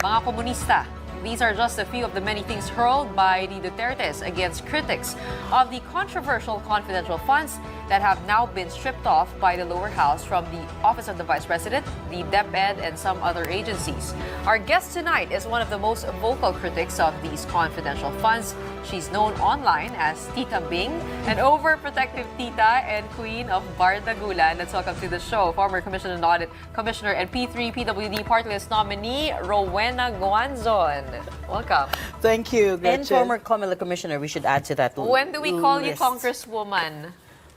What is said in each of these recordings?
Mga komunista, these are just a few of the many things hurled by the Dutertes against critics of the controversial confidential funds that have now been stripped off by the lower house from the Office of the Vice President, the DepEd, and some other agencies. Our guest tonight is one of the most vocal critics of these confidential funds. She's known online as Tita Bing, an overprotective tita and queen of Bardagulan. Let's welcome to the show former Commissioner on Audit Commissioner and P3 PWD Party List nominee Rowena Guanzon. Welcome. Thank you, Gretchen. And former COMELEC Commissioner, we should add to that. When do we call you list. Congresswoman?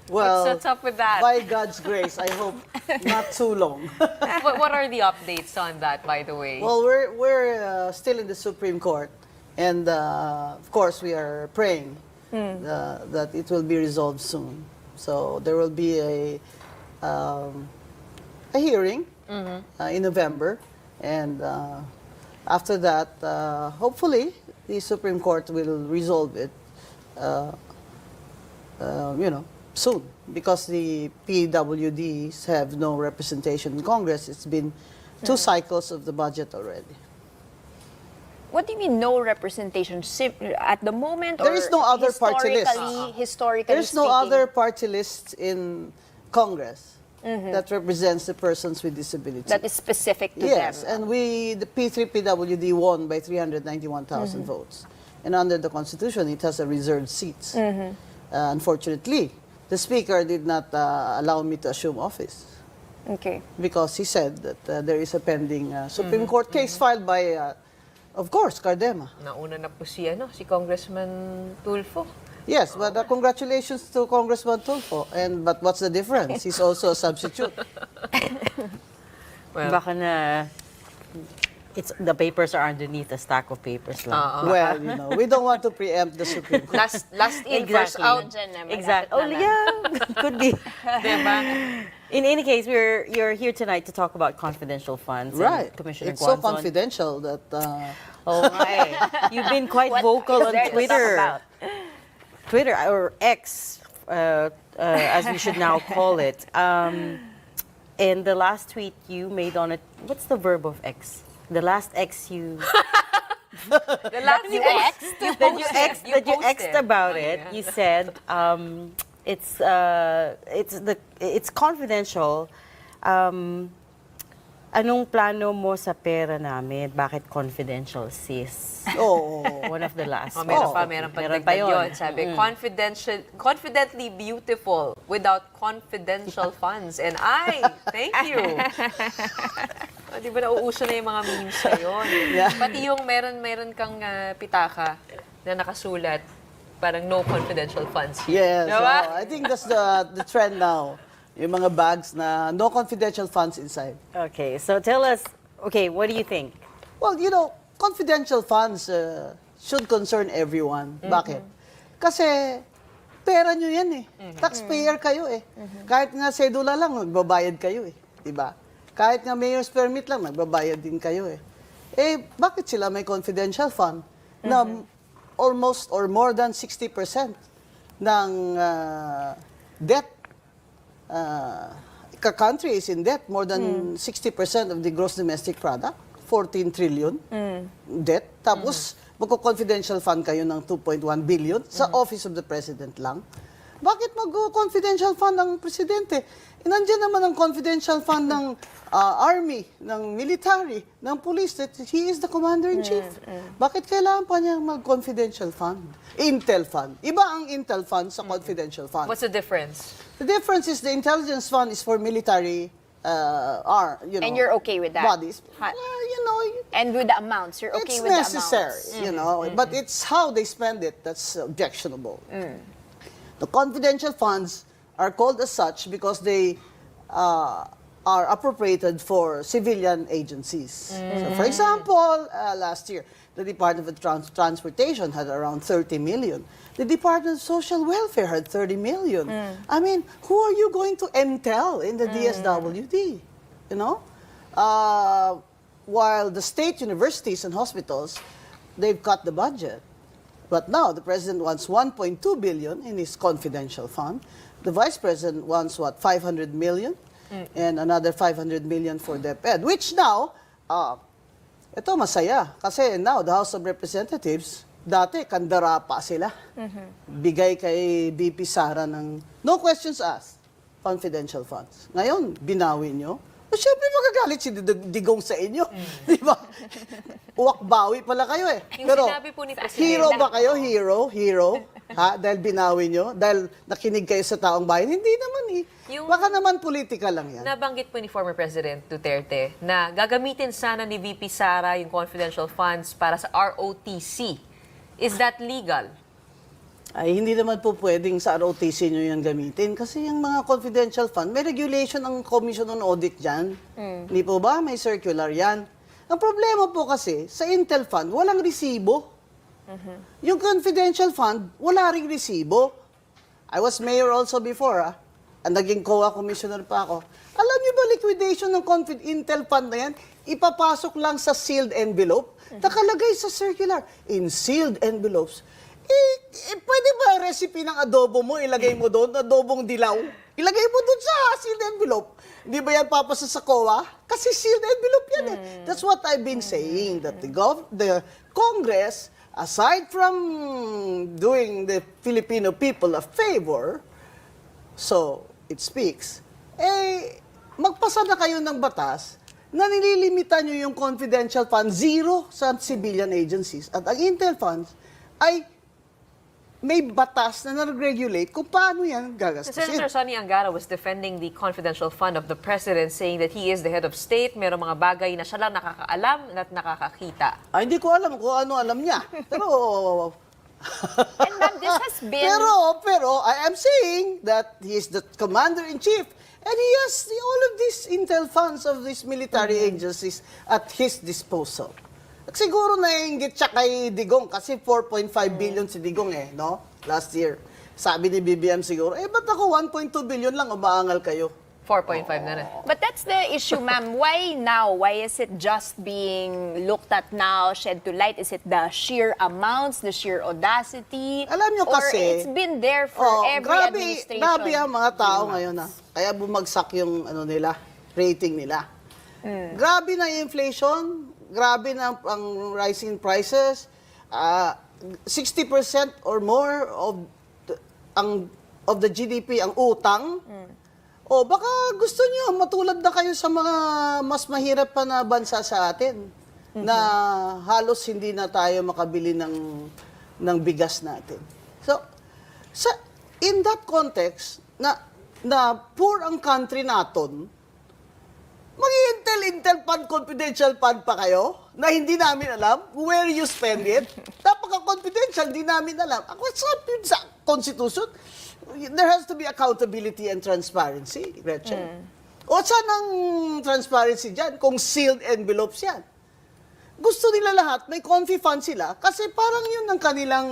Well, what's up with that? by God's grace, I hope not too long. What are the updates on that, by the way? Well, we're still in the Supreme Court, and of course we are praying that it will be resolved soon. So there will be a hearing in November, and after that, hopefully the Supreme Court will resolve it. Soon, because the PWDs have no representation in Congress. It's been 2 cycles of the budget already. What do you mean no representation? At the moment, There or is no other party list. Historically There's no speaking? other party list in Congress that represents the persons with disabilities. that is specific to Yes, them. and the P3 PWD won by 391,000 votes. And under the Constitution, it has a reserved seats. Unfortunately, the Speaker did not allow me to assume office Okay. because he said that there is a pending Supreme Court case filed by, of course, Cardema. Nauna na po si Congressman Tulfo. Yes, but congratulations to Congressman Tulfo. But what's the difference? He's also a substitute. Well, Baka na, the papers are underneath a stack of papers lang. Well, we don't want to preempt the Supreme Court. last in, first Exactly. out. Exactly. Oh, yeah, could be. Diba? In any case, you're here tonight to talk about confidential funds. Right. And Commissioner It's so Guanzon. confidential that... Oh, my. You've been quite vocal on there to talk Twitter. about? Twitter, or X, as we should now call it. And the last tweet you made on it, what's the verb of X? The last X you... The last you X'd about it, you said it's confidential. Anong plano mo sa pera namin? Bakit confidential, sis? Oh, One of the last. Meron pa dagdag yun. Sabi, confidently beautiful without confidential funds. And thank you. Di ba nauuso na yung mga memes ngayon? Yeah. Pati yung meron kang pitaka na nakasulat, parang no confidential funds. yes. Diba? I think that's the trend now. Yung mga bags na no confidential funds inside. Okay, so tell us, what do you think? Well, confidential funds should concern everyone. Bakit? Kasi pera nyo yan eh. Taxpayer kayo eh. Kahit nga sedula lang, nagbabayad kayo eh. Diba? Kahit nga mayor's permit lang, nagbabayad din kayo eh. Bakit sila may confidential fund na almost or more than 60% ng debt country is in debt, more than 60% of the gross domestic product, 14 trillion debt. Tapos, magko-confidential fund kayo ng 2.1 billion sa Office of the President lang. Bakit mag-confidential fund ng Presidente? Nandiyan naman ang confidential fund ng Army, ng military, ng police, that he is the Commander-in-Chief. Bakit kailangan pa niya mag-confidential fund? Intel fund. Iba ang Intel fund sa confidential fund. What's the difference? The difference is the intelligence fund is for military, And you're okay with that? bodies. And with the amounts, you're okay It's with necessary, the amounts? but it's how they spend it that's objectionable. The confidential funds are called as such because they are appropriated for civilian agencies. So, for example, last year, the Department of Transportation had around 30 million. The Department of Social Welfare had 30 million. I mean, who are you going to entail in the DSWD? While the state universities and hospitals, they've cut the budget. But now the president wants 1.2 billion in his confidential fund. The vice president wants, 500 million? And another 500 million for DepEd, which now Ito, masaya. Kasi now, the House of Representatives, dati, kandara pa sila. Bigay kay BP Sara ng, no questions asked, confidential funds. Ngayon, binawi nyo. Siyempre, magagalit si Digong sa inyo. Di ba? Uwak-bawi pala kayo eh. Yung sinabi po ni Presidente. Hero ba kayo? Hero? Ha? Dahil binawi nyo? Dahil nakinig kayo sa taong bayan? Hindi naman eh. Baka naman politika lang yan. Nabanggit po ni former President Duterte na gagamitin sana ni VP Sara yung confidential funds para sa ROTC. Is that legal? Ay, hindi naman po pwedeng sa ROTC nyo yan gamitin. Kasi yung mga confidential fund, may regulation ang Commission on Audit dyan. Hindi po ba? May circular yan. Ang problema po kasi, sa Intel Fund, walang resibo. Yung confidential fund, wala ring resibo. I was mayor also before, naging COA commissioner pa ako. Alam niyo ba, liquidation ng Intel Fund na yan, ipapasok lang sa sealed envelope, nakalagay sa circular, in sealed envelopes. Pwede ba recipe ng adobo mo, ilagay mo doon, adobong dilaw? Ilagay mo doon sa sealed envelope. Di ba yan papasa sa COA? Kasi sealed envelope yan eh. That's what I've been saying, that the Congress, aside from doing the Filipino people a favor, so it speaks, magpasa na kayo ng batas na nililimitan nyo yung confidential fund zero sa civilian agencies. At ang Intel funds ay may batas na nag-regulate kung paano yan gagastusin. Senator Sonny Angara was defending the confidential fund of the President, saying that he is the head of state, merong mga bagay na siya lang nakakaalam at nakakakita. Hindi ko alam kung ano alam niya. Pero And ma'am, this has been... Pero I am saying that he is the commander-in-chief and he has all of these intel funds of these military agencies at his disposal. At siguro naiinggit siya kay Digong kasi 4.5 billion si Digong no? Last year. Sabi ni BBM siguro, ba't ako 1.2 billion lang, umaangal kayo? 4.5 na na. But that's the issue, ma'am. Why now? Why is it just being looked at now, shed to light? Is it the sheer amounts, the sheer audacity? Alam nyo kasi... Or it's been there for every administration? Grabe ang mga tao ngayon Kaya bumagsak yung rating nila. Grabe na yung inflation, grabe na ang rising prices. 60% or more of the GDP ang utang. Baka gusto niyo matulad na kayo sa mga mas mahirap pa na bansa sa atin na halos hindi na tayo makabili ng bigas natin. So, in that context, na poor ang country naton, mag-intel fund, confidential fund pa kayo na hindi namin alam where you spend it. Napaka-confidential, hindi namin alam. What's up yun sa Constitution? There has to be accountability and transparency, Gretchen. O saan ang transparency dyan kung sealed envelopes yan? Gusto nila lahat, may confi fund sila kasi parang yun ang kanilang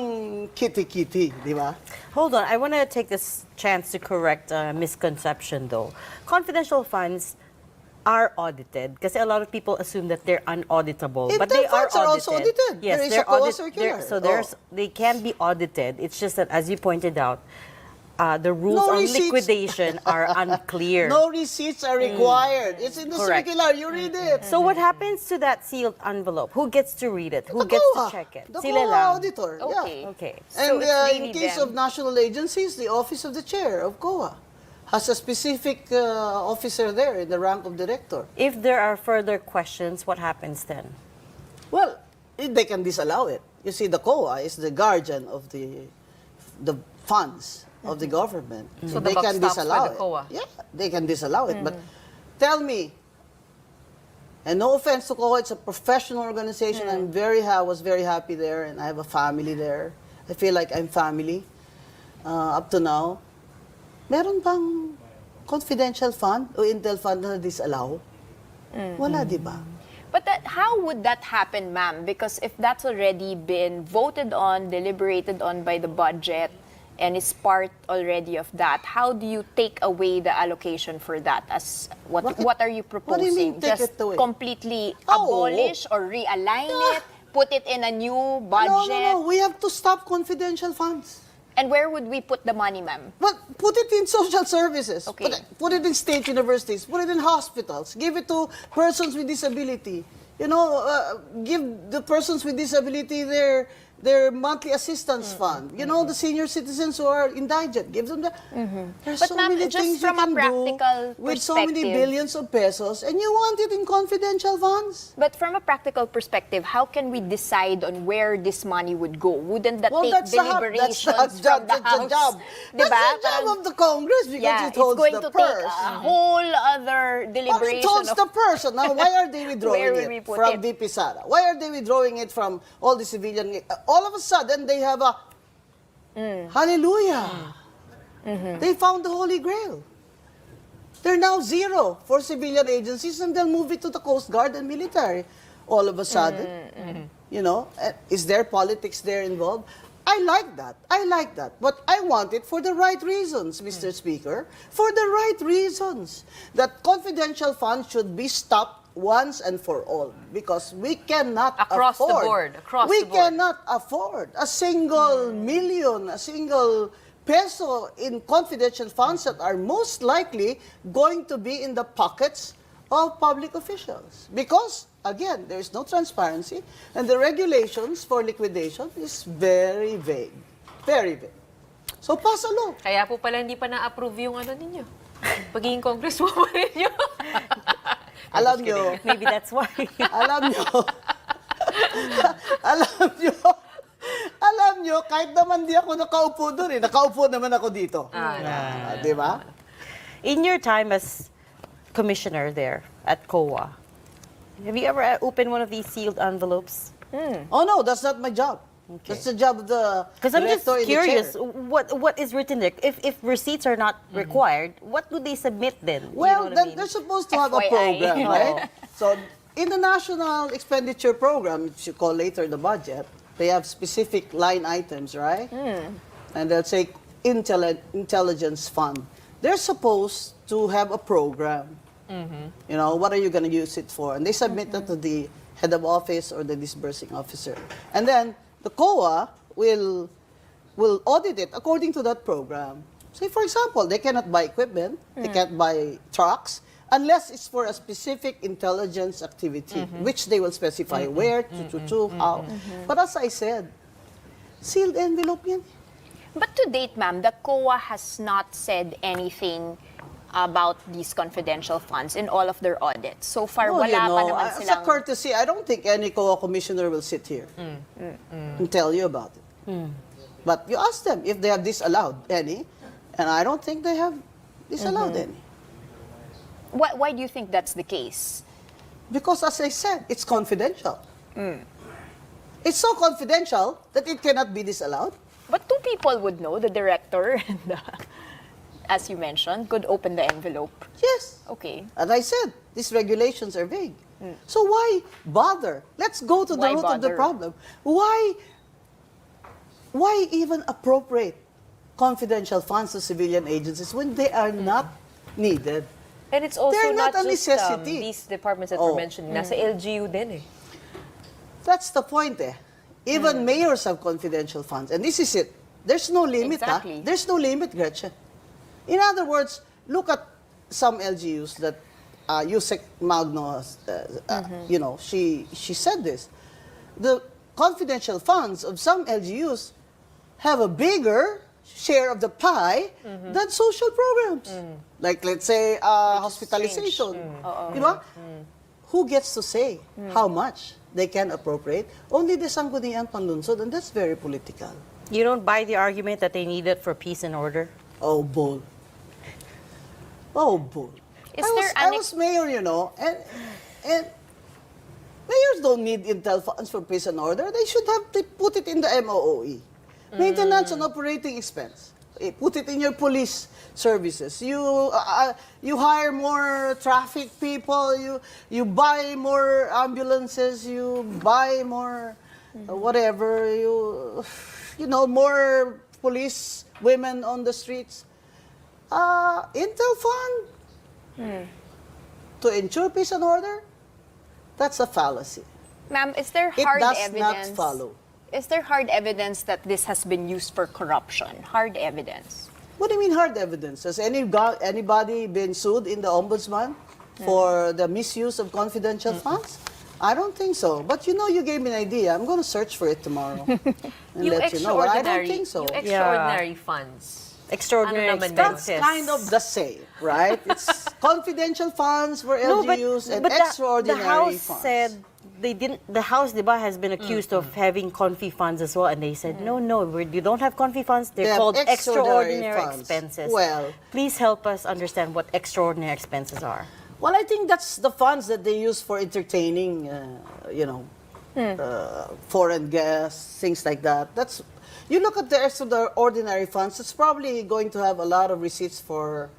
kitty-kitty, di ba? Hold on, I want to take this chance to correct a misconception though. Confidential funds are audited kasi a lot of people assume that they're unauditable, but they are funds are also audited. Yes, There is they're a COA audited. circular. So they can be audited. It's just that, as you pointed out, the rules No on receipts. liquidation are unclear. No receipts are required. It's in the Correct. circular. You read it. So what happens to that sealed envelope? Who gets to read it? Who The gets COA. to check it? The Sila COA lang. auditor. Okay. Yeah. Okay. And So it's really in case them. of national agencies, the office of the chair of COA has a specific officer there in the rank of director. If there are further questions, what happens then? Well, they can disallow it. You see, the COA is the guardian of the funds of the government. So the they buck can stops by disallow the COA. it. Yeah, they can disallow it. But tell me, and no offense to COA, it's a professional organization. I was very happy there, and I have a family there. I feel like I'm family up to now. Meron bang confidential fund o intel fund na disallow? Wala, di ba? But how would that happen, ma'am? Because if that's already been voted on, deliberated on by the budget, and is part already of that, how do you take away the allocation for that? As what are you proposing? What do you mean, take Just it away? completely Oh. abolish or realign it, put it in a new budget? No. We have to stop confidential funds. And where would we put the money, ma'am? But put it in social services. Okay. Put it in state universities. Put it in hospitals. Give it to persons with disability. give the persons with disability their monthly assistance fund. The senior citizens who are indigent, give them that. There's But so ma'am, many just things you from a can practical do with so many perspective. billions of pesos, and you want it in confidential funds. But from a practical perspective, how can we decide on where this money would go? Wouldn't that Well, take that's deliberations that's from the that's the House? job. Diba? That's the job Parang- of the Congress because Yeah, it it's holds going the to purse. take a whole other But deliberation it holds of the person. Now, why are they Where withdrawing will we it put from it? VP Sara? Why are they withdrawing it from all the civilian? All of a sudden, they have a hallelujah. They found the Holy Grail. They're now zero for civilian agencies, and they'll move it to the Coast Guard and military. All of a sudden, is there politics there involved? I like that. I like that. But I want it for the right reasons, Mr. Speaker. For the right reasons. That confidential funds should be stopped once and for all. Because we cannot Across the afford. board, across we the board. cannot afford a single million, a single peso in confidential funds that are most likely going to be in the pockets of public officials. Because, again, there is no transparency, and the regulations for liquidation is very vague. Very vague. So, pass a law. Kaya po pala hindi pa na-approve yung ano ninyo. Pagiging congresswoman ninyo. Alam nyo, Maybe that's why. alam nyo, alam nyo, kahit naman di ako nakaupo doon nakaupo naman ako dito. Di ba? In your time as commissioner there at COA, have you ever opened one of these sealed envelopes? Oh no, that's not my job. Okay. That's the job of the Because I'm just director in the curious, chair. what is written there? If receipts are not required, what do they submit then? You know Well, what I then mean? they're supposed to have a FYI. program, right? So, in the National Expenditure Program, which you call later the budget, they have specific line items, right? And they'll say intelligence fund. They're supposed to have a program. What are you going to use it for? And they submit that to the head of office or the disbursing officer. And then the COA will audit it according to that program. Say, for example, they cannot buy equipment, they can't buy trucks, unless it's for a specific intelligence activity, which they will specify where, how. But as I said, sealed envelope yan. But to date, ma'am, the COA has not said anything about these confidential funds in all of their audits. So far, Well, wala pa naman as a silang... courtesy, I don't think any COA commissioner will sit here and tell you about it. But you ask them if they have disallowed any, and I don't think they have disallowed any. Why do you think that's the case? Because as I said, it's confidential. It's so confidential that it cannot be disallowed. But two people would know, the director and the, as you mentioned, could open the envelope. Yes. Okay. As I said, these regulations are vague. So why bother? Let's go to the Why root of the bother? problem. Why even appropriate confidential funds to civilian agencies when they are not needed? And it's also They're not not a just necessity. these departments that Oh. were mentioned. Nasa LGU din eh. That's the point eh. Even mayors have confidential funds. And this is it. There's no limit, Exactly. There's no limit, Gretchen. In other words, look at some LGUs that Yusek Magno, she said this. The confidential funds of some LGUs have a bigger share of the pie than social programs. Like, let's say, hospitalization. Diba? Who gets to say how much they can appropriate? Only the Sangguniang Panlunsod, and that's very political. You don't buy the argument that they need it for peace and order? Oh, bull. Oh, bull. Is I there was mayor, and mayors don't need intel funds for peace and order. They put it in the MOOE. Maintenance and operating expense. Put it in your police services. You hire more traffic people. You buy more ambulances. You buy more whatever. More police women on the streets. Intel fund to ensure peace and order. That's a fallacy. Ma'am, is there It hard does evidence? not follow. Is there hard evidence that this has been used for corruption? Hard evidence. What do you mean hard evidence? Has anybody been sued in the ombudsman for the misuse of confidential funds? I don't think so. But you know, you gave me an idea. I'm going to search for it tomorrow and let you know. But I don't think so. Yung extraordinary funds. Extraordinary Ano naman That's expenses. kind of the same, right? It's confidential funds for No, LGUs and but extraordinary the House funds. said they didn't. The House, diba, has been accused of having confi funds as well, and they said no, you don't have confi funds. They're They have called extraordinary extraordinary funds. expenses. Well, please help us understand what extraordinary expenses are. well, I think that's the funds that they use for entertaining, foreign guests, things like that. That's you look at the extraordinary funds. It's probably going to have a lot of receipts for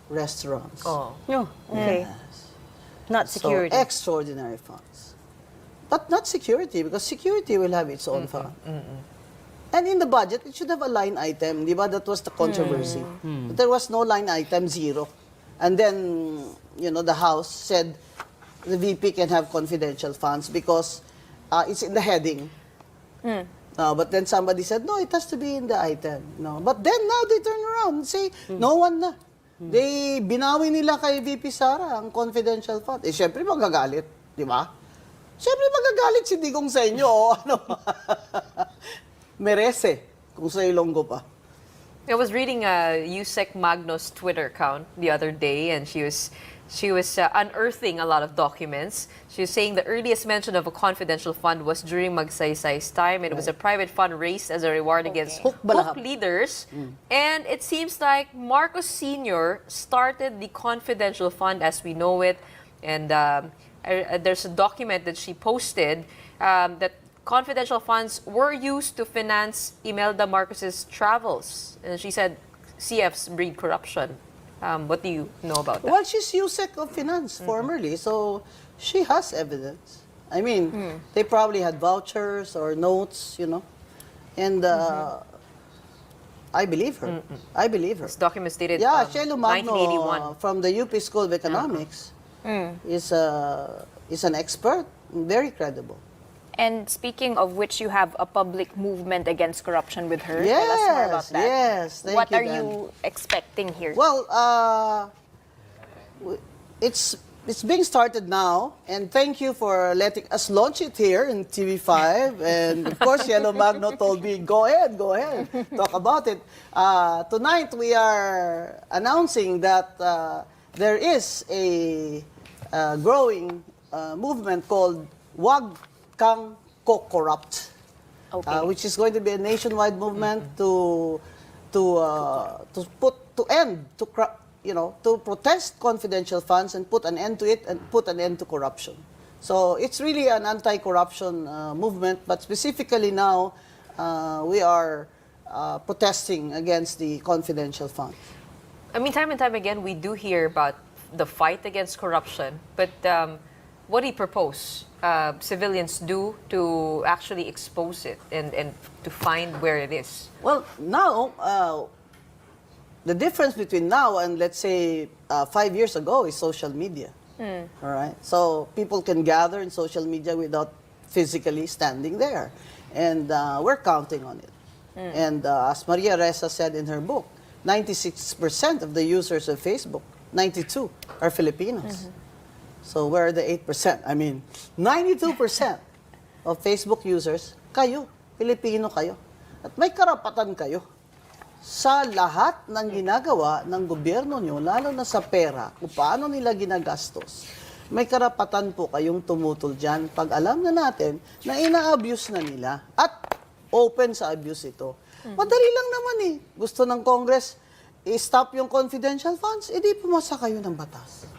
restaurants. Oh. No, okay, not security. So extraordinary funds, but not security because security will have its own fund. And in the budget, it should have a line item. Di ba? That was the controversy. But there was no line item, zero. And then, the House said the VP can have confidential funds because it's in the heading. But then somebody said, no, it has to be in the item. No. But then now they turn around and say, no one na. They binawi nila kay VP Sara ang confidential fund. Eh, syempre magagalit. Di ba? Syempre magagalit si Digong sa inyo. Merece kung sa Ilonggo pa. I was reading Yusek Magno's Twitter account the other day, and she was unearthing a lot of documents. She was saying the earliest mention of a confidential fund was during Magsaysay's time, and it was a private fund raised as a reward against hook leaders. And it seems like Marcos Sr. started the confidential fund as we know it. And there's a document that she posted that confidential funds were used to finance Imelda Marcos's travels. And she said CFs breed corruption. What do you know about that? Well, she's USEC of Finance formerly, so she has evidence. I mean, they probably had vouchers or notes, and I believe her. I believe her. This document dated Yeah, Shelo Magno 1981. from the UP School of Economics is an expert, very credible. And speaking of which, you have a public movement against corruption with her. Tell us more about that. Yes, thank What you, are Dan. you expecting here? Well, it's being started now, and thank you for letting us launch it here in TV5. And of course, Yellow Magno told me, go ahead, talk about it. Tonight, we are announcing that there is a growing movement called Wag Kang Ko-Corrupt, which is going to be a nationwide movement to protest confidential funds and put an end to it and put an end to corruption. So it's really an anti-corruption movement, but specifically now we are protesting against the confidential funds. I mean, time and time again, we do hear about the fight against corruption, but what do you propose civilians do to actually expose it and to find where it is? Well, now, the difference between now and, let's say, 5 years ago is social media. All right? So people can gather in social media without physically standing there. And we're counting on it. And as Maria Ressa said in her book, 96% of the users of Facebook, 92 are Filipinos. So where are the 8%? I mean, 92% of Facebook users, kayo, Pilipino kayo. At may karapatan kayo sa lahat ng ginagawa ng gobyerno nyo, lalo na sa pera, kung paano nila ginagastos. May karapatan po kayong tumutol dyan pag alam na natin na ina-abuse na nila at open sa abuse ito. Madali lang naman eh. Gusto ng Congress, i-stop yung confidential funds, edi pumasa kayo ng batas.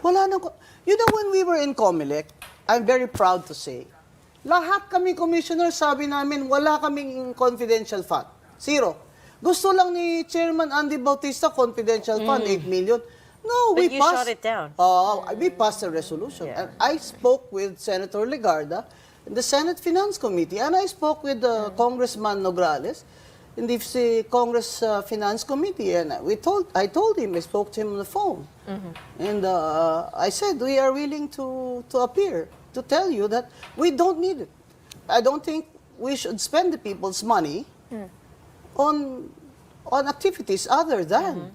Wala nang... when we were in COMELEC, I'm very proud to say, lahat kami commissioners, sabi namin, wala kaming confidential fund. Zero. Gusto lang ni Chairman Andy Bautista, confidential fund, 8 million. No, But we you passed... shot it down. We passed a resolution. Yeah. And I spoke with Senator Legarda in the Senate Finance Committee, and I spoke with Congressman Nograles in the Congress Finance Committee, and I told him, I spoke to him on the phone, and I said, we are willing to appear, to tell you that we don't need it. I don't think we should spend the people's money on activities other than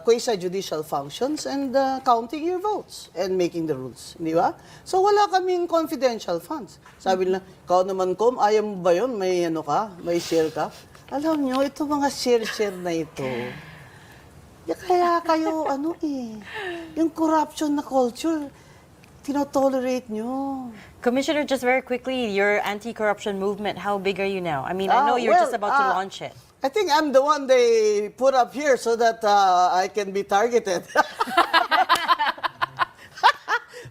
quasi-judicial functions and counting your votes and making the rules. Di ba? So wala kaming confidential funds. Sabi nila, ikaw naman, Kom, ayaw mo ba yun? May ano ka? May share ka? Alam nyo, ito mga share-share na ito. Kaya kayo, yung corruption na culture, tinotolerate nyo. Commissioner, just very quickly, your anti-corruption movement, how big are you now? I mean, I know you're just about to launch it. I think I'm the one they put up here so that I can be targeted.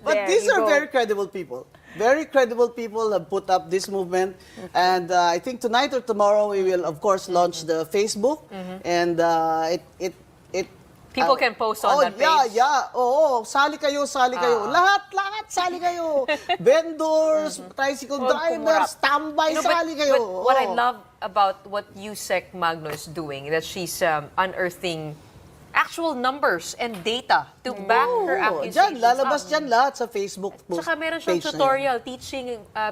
But There these you are go. very credible people. Very credible people have put up this movement. And I think tonight or tomorrow we will, of course, launch the Facebook. And it People can post on that page. Yeah. Oo, sali kayo. Lahat, sali kayo. Vendors, tricycle drivers, tambay, You know, sali kayo. But what I Oo. love about what Yusek Magno is doing, that she's unearthing actual numbers and data to back her accusations. Diyan, lalabas dyan lahat sa Facebook post. Tsaka meron siyang page na yan. tutorial teaching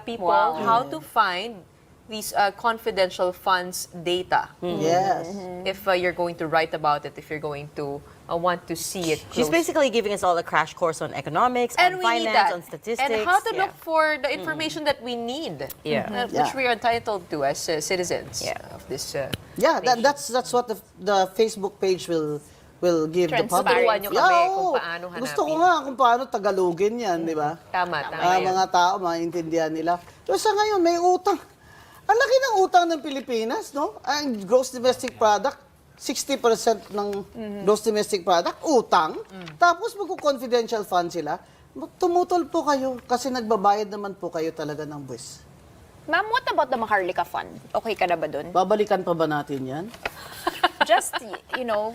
people how to find these confidential funds data. Yes. If you're going to write about it, if you're going to want to see it She's close. basically giving us all a crash course on economics, And on we need finance, that. on statistics. And how to Yeah. look for the information that we need, Yeah. which Yeah. we are entitled to as citizens Yeah. of this Yeah, nation. that's what the Facebook page will give the public. Turuan nyo kami kung oo. paano hanapin. Gusto ko nga kung paano Tagalogin yan, di ba? Tama yan. Mga tao, maintindihan nila. Pero sa ngayon, may utang. Ang laki ng utang ng Pilipinas, no? Ang gross domestic product, 60% ng gross domestic product, utang. Tapos magko-confidential fund sila. Tumutol po kayo kasi nagbabayad naman po kayo talaga ng buwis. Ma'am, what about the Maharlika Fund? Okay ka na ba dun? Babalikan pa ba natin yan? Just,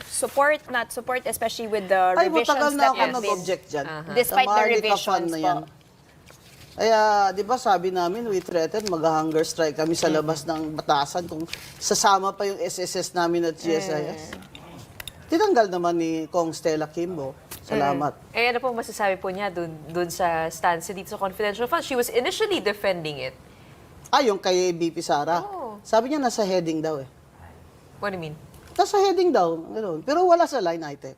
support, not support, especially with the Ay, matagal revisions na that ako have been. nag-object dyan. Despite Sa the Maharlika Fund revisions na po. yan. Kaya, di ba sabi namin, we threatened, mag-hunger strike kami sa labas ng batasan kung sasama pa yung SSS namin at GSIS. Tinanggal naman ni Kong Stella Kimbo. Salamat. Eh, ano po masasabi po niya dun sa stance dito sa confidential funds? She was initially defending it. Yung kay BP Sara. Oh. Sabi niya nasa heading daw eh. What do you mean? Nasa heading daw. Ganun. Pero wala sa line item.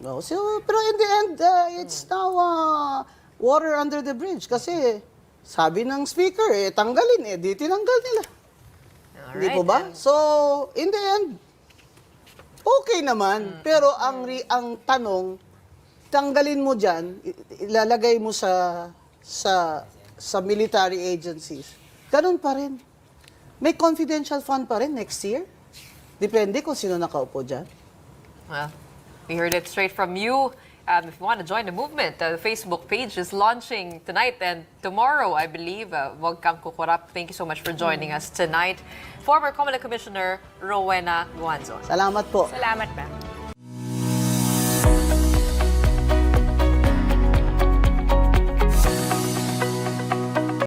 No, so, pero in the end, it's now water under the bridge. Kasi sabi ng speaker, tanggalin. Di tinanggal nila. Hindi po ba? So, in the end, okay naman. Pero ang tanong, tanggalin mo dyan, ilalagay mo sa military agencies. Ganun pa rin. May confidential fund pa rin next year. Depende kung sino nakaupo dyan. Well, we heard it straight from you. If you want to join the movement, the Facebook page is launching tonight and tomorrow, I believe. Wag kang kukurap. Thank you so much for joining us tonight. Former Comelec Commissioner Rowena Guanzon. Salamat po. Salamat, ma'am.